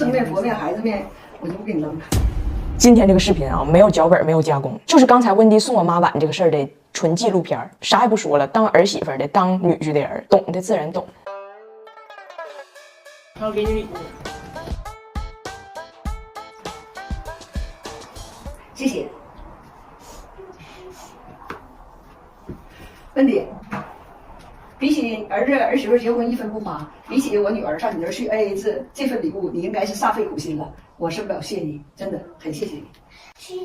生面、佛面、孩子面，我就不给你扔了。今天这个视频啊，没有脚本，没有加工，就是刚才温迪送我妈碗这个事儿的纯纪录片，啥也不说了，当儿媳妇的，当女婿的人，懂的自然懂。我要给你礼物。谢谢。温迪，比起儿子儿媳妇结婚1分不花，比起我女儿上你那儿去 AA 制，这份礼物你应该是煞费苦心了。我是表谢你，真的很谢谢你。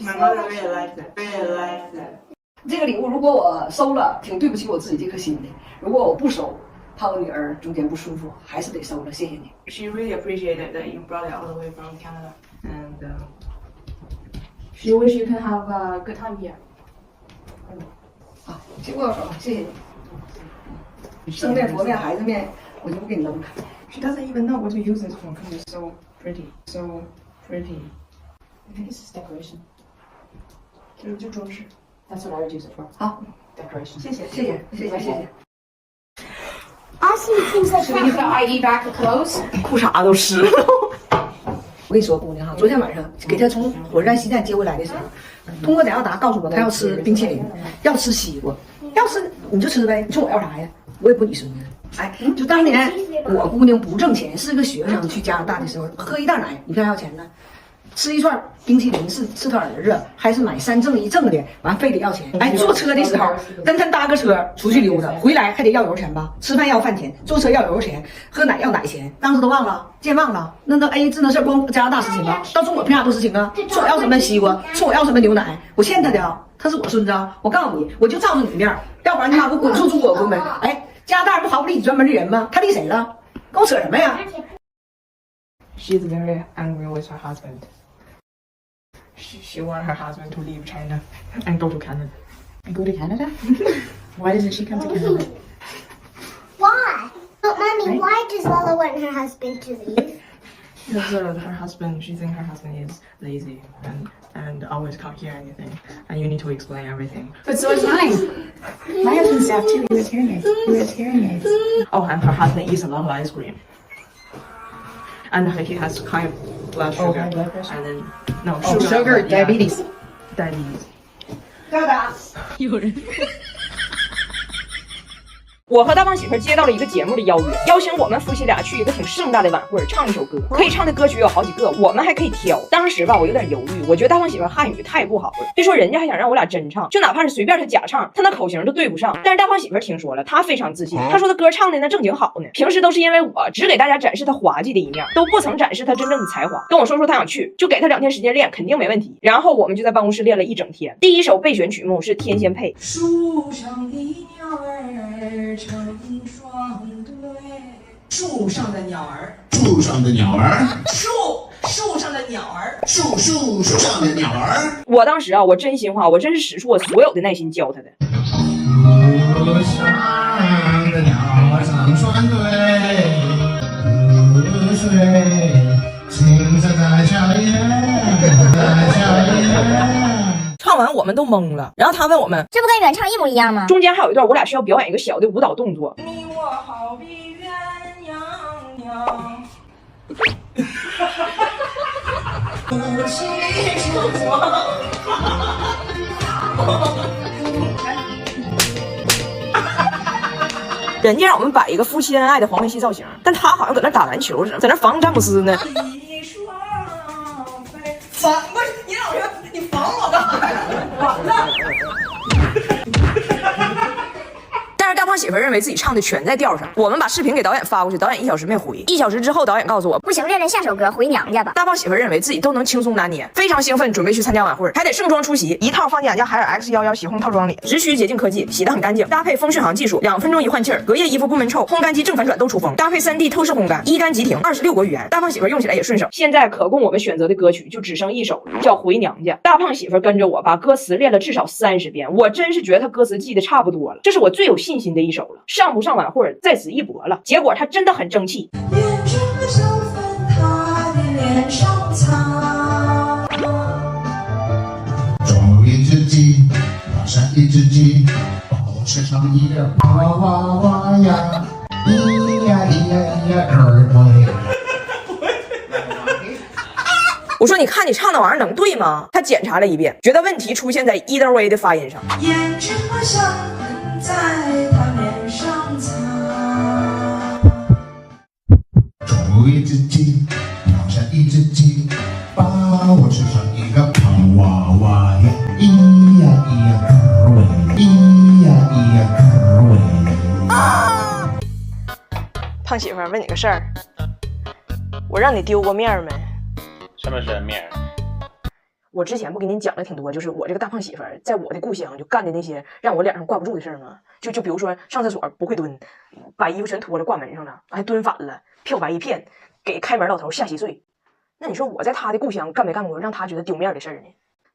My mother really likes it. Really likes it. 这个礼物如果我收了，挺对不起我自己这颗心的；如果我不收，怕我女儿中间不舒服，还是得收了。谢谢你。 She really appreciated that you brought it all the way from Canada, and she wish you can have a good time here. 啊，这握手，谢谢你。生面、佛面、孩子面，我就不给你扔了。 She doesn't even know what to use this for because it's so pretty, so pretty. I think it's just decoration. 就装饰。That's what I would use it for. 好， Decoration. 谢谢，谢谢，谢谢，谢谢。 Austin seems like we need the ID back of clothes. 裤衩都湿了。我跟你说，姑娘哈，昨天晚上给她从火车站西站接回来的时候，通过电话答告诉我，她要吃冰淇淋，要吃西瓜，要吃你就吃呗，你冲我要啥呀？我也不你孙子。哎，就当年我姑娘不挣钱，是个学生去加拿大的时候，喝一袋奶一片要钱呢，吃一串冰淇淋是他儿子，还是买3赠1赠的，完非得要钱。哎，坐车的时候跟他搭个车出去溜达，回来还得要油钱吧？吃饭要饭钱，坐车要油钱，喝奶要奶钱，当时都忘了，健忘了。那 AA 制那事光加拿大实行啊，到中国凭啥不实行啊？说我要什么西瓜，说我要什么牛奶，我欠他的啊，他是我孙子啊。我告诉你，我就照着你的面，要不然你妈给我滚出中国国门！哎，加拿大人不毫不利己专门的人吗？他利谁了？跟我扯什么呀？ She's very angry with her husband. She wants her husband to leave China and go to Canada. And go to Canada? Why doesn't she come to Canada? Why? But mommy, why does Lola want her husband to leave? Because her husband, she thinks her husband is lazy and always can't hear anything. And you need to explain everything. But so is mine. My husband's deaf too. He wears hearing aids. He wears hearing aids. Oh, and her husband eats a lot of ice cream. And he has high blood sugar. high blood pressure? And then, no, Oh, sugar. sugar, yeah, diabetes. Diabetes. 大大。有人。我和大胖媳妇接到了一个节目的邀约，邀请我们夫妻俩去一个挺盛大的晚会，唱一首歌。可以唱的歌曲有好几个，我们还可以挑。当时吧，我有点犹豫，我觉得大胖媳妇汉语太不好了，别说人家还想让我俩真唱，就哪怕是随便他假唱，他那口型都对不上。但是大胖媳妇听说了，她非常自信，她说她歌唱的那正经好呢。平时都是因为我只给大家展示她滑稽的一面，都不曾展示她真正的才华。跟我说她想去，就给她2天时间练，肯定没问题。然后我们就在办公室练了1整天。第一首备选曲目是《天仙配》。树上的鸟儿成双对，树上的鸟儿，树上的鸟儿，树上的鸟儿，树上的鸟儿。我当时啊，我真心话，我真是使出我所有的耐心教他的。树上的鸟儿成双对，水青色在笑颜，在笑颜。唱完我们都懵了，然后他问我们，这不跟原唱一模一样吗？中间还有一段我俩需要表演一个小的舞蹈动作。你我好比鸳鸯娘。夫妻双人家让我们摆一个夫妻恩爱的黄梅戏造型，但他好像搁那打篮球似的，在那防詹姆斯呢。一双飞，反过去，你老师，你防我干啥呀？完了。但是大胖媳妇认为自己唱的全在调上，我们把视频给导演发过去，导演1小时没回。1小时之后，导演告诉我不行，练下首歌，回娘家吧。大胖媳妇认为自己都能轻松拿捏，非常兴奋，准备去参加晚会，还得盛装出席。一套放假家海尔 X11洗烘套装里，只需洁净科技，洗得很干净，搭配风续航技术，2分钟一换气儿，隔夜衣服不闷臭，烘干机正反转都出风，搭配3D 透视烘干，一干即停，26国语言，大胖媳妇用起来也顺手。现在可供我们选择的歌曲就只剩1首了，叫《回娘家》。大胖媳妇跟着我把歌词练了至少30遍，我真是觉得他歌词记得差不多了，这是我最有信心的一首了。上不上晚会在此一搏了。结果他真的很争气。眼中的手粉，他的脸上擦。种一只鸡，打上一只鸡，保持上一个哇哇哇呀，咿呀咿呀咿呀，耳朵。说你看你唱那玩意儿能对吗？他检查了一遍，觉得问题出现在 either way 的发音上。眼睛和伤痕在他脸上擦。中午一只鸡，放下一只鸡，把我吃成一个胖娃娃呀！咿呀咿呀咯喂，咿呀咿呀咯喂。胖媳妇儿，问你个事儿，我让你丢过面没？什么是面？我之前不跟您讲了挺多，就是我这个大胖媳妇儿在我的故乡就干的那些让我脸上挂不住的事儿吗？就比如说上厕所不会蹲，把衣服全脱了挂门上了，还蹲反了，漂白一片，给开门老头下稀碎。那你说我在他的故乡干没干过让他觉得丢面的事儿呢？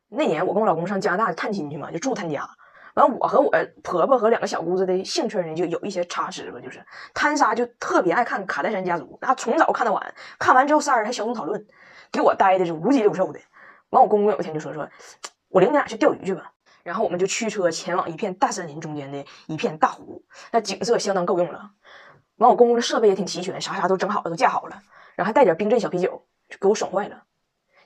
那年我跟我老公上加拿大探亲去嘛，就住他家。完，我和我婆婆和2个小姑子的兴趣呢，就有一些差池吧，就是他仨就特别爱看卡戴珊家族，那从早看到晚，看完之后仨人还小组讨论，给我待的是无鸡六兽的。完，我公公有一天就说，我领你俩去钓鱼去吧。然后我们就驱车前往一片大森林中间的一片大湖，那景色相当够用了。完，我公公的设备也挺齐全，啥都整好了，都架好了，然后还带点冰镇小啤酒，就给我爽坏了。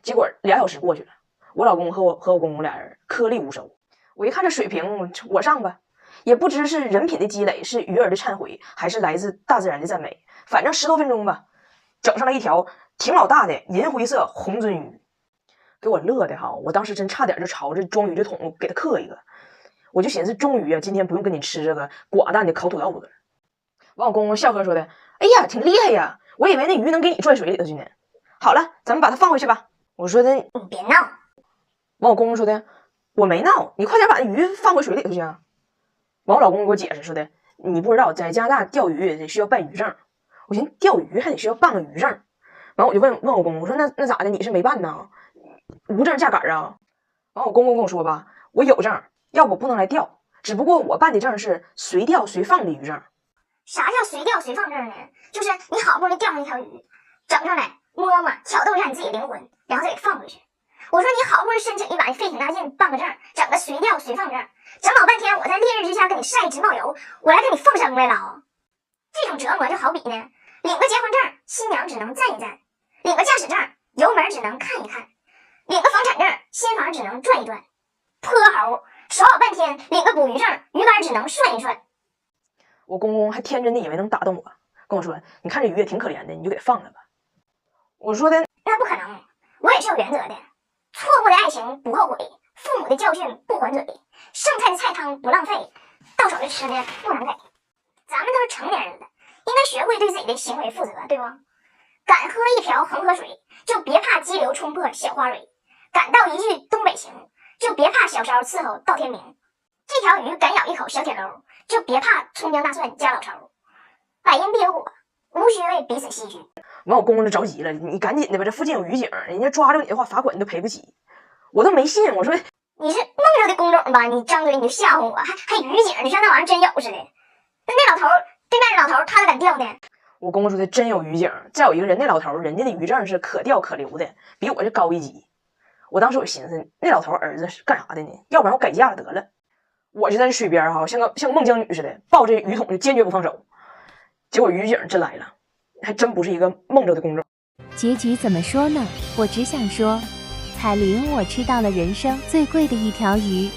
结果2小时过去了，我老公和我公公俩人颗粒无收。我一看这水平，我上吧，也不知是人品的积累，是鱼儿的忏悔，还是来自大自然的赞美。反正10多分钟吧，整上了一条挺老大的银灰色红鳟鱼，给我乐的哈！我当时真差点就朝着装鱼的桶给他刻一个。我就寻思，终于啊，今天不用跟你吃这个寡淡的烤土豆子了。完，我公公笑呵说的：“哎呀，挺厉害呀！我以为那鱼能给你拽水里头去呢。好了，咱们把它放回去吧。”我说的：“你别闹。”完，我公公说的。我没闹，你快点把那鱼放回水里头去啊！完，我老公给我解释说的，你不知道，在加拿大钓鱼得需要办鱼证。我寻思钓鱼还得需要办个鱼证。完，我就问我公公，我说那咋的？你是没办呢？无证架杆啊？完，我公公跟我说吧，我有证，要不不能来钓。只不过我办的证是随钓随放的鱼证。啥叫随钓随放证呢？就是你好不容易钓上一条鱼，整上来摸摸，挑逗一下你自己的灵魂，然后再给放回去。我说你好不容易申请一把，你费挺大劲办个证，整个随钓随放证，整老半天，我在烈日之下给你晒直冒油，我来给你放生来了。这种折磨就好比呢，领个结婚证，新娘只能站一站；领个驾驶证，油门只能看一看；领个房产证，新房只能转一转。泼猴耍老半天，领个捕鱼证，鱼竿只能涮一涮。我公公还天真的以为能打动我，跟我说：“你看这鱼也挺可怜的，你就给它放了吧。”我说的：“那不可能，我也是有原则的。错误的爱情不后悔，父母的教训不还嘴，剩菜的菜汤不浪费，到手的吃的不能给。咱们都是成年人了，应该学会对自己的行为负责，对不？敢喝一瓢恒河水，就别怕激流冲破小花蕊；敢道一句东北情，就别怕小烧伺候到天明。这条鱼敢咬一口小铁钩，就别怕葱姜大蒜加老抽。百因必有果，无需为彼此唏嘘。”完，我公公就着急了，你赶紧的吧，这附近有渔警，人家抓着你的话，罚款你都赔不起。我都没信，我说你是梦着的工种吧？你张嘴你就吓唬我，还渔警，你像那玩意儿真有似的。那老头对面的老头，他咋敢钓呢？我公公说的真有渔警，再有一个人，那老头人家的渔证是可钓可留的，比我这高一级。我当时我寻思，那老头儿子是干啥的呢？要不然我改嫁了得了。我就在水边哈，像孟姜女似的，抱着鱼桶就坚决不放手。结果渔警真来了，还真不是一个梦着的工种。结局怎么说呢？我只想说，彩铃，我吃到了人生最贵的一条鱼。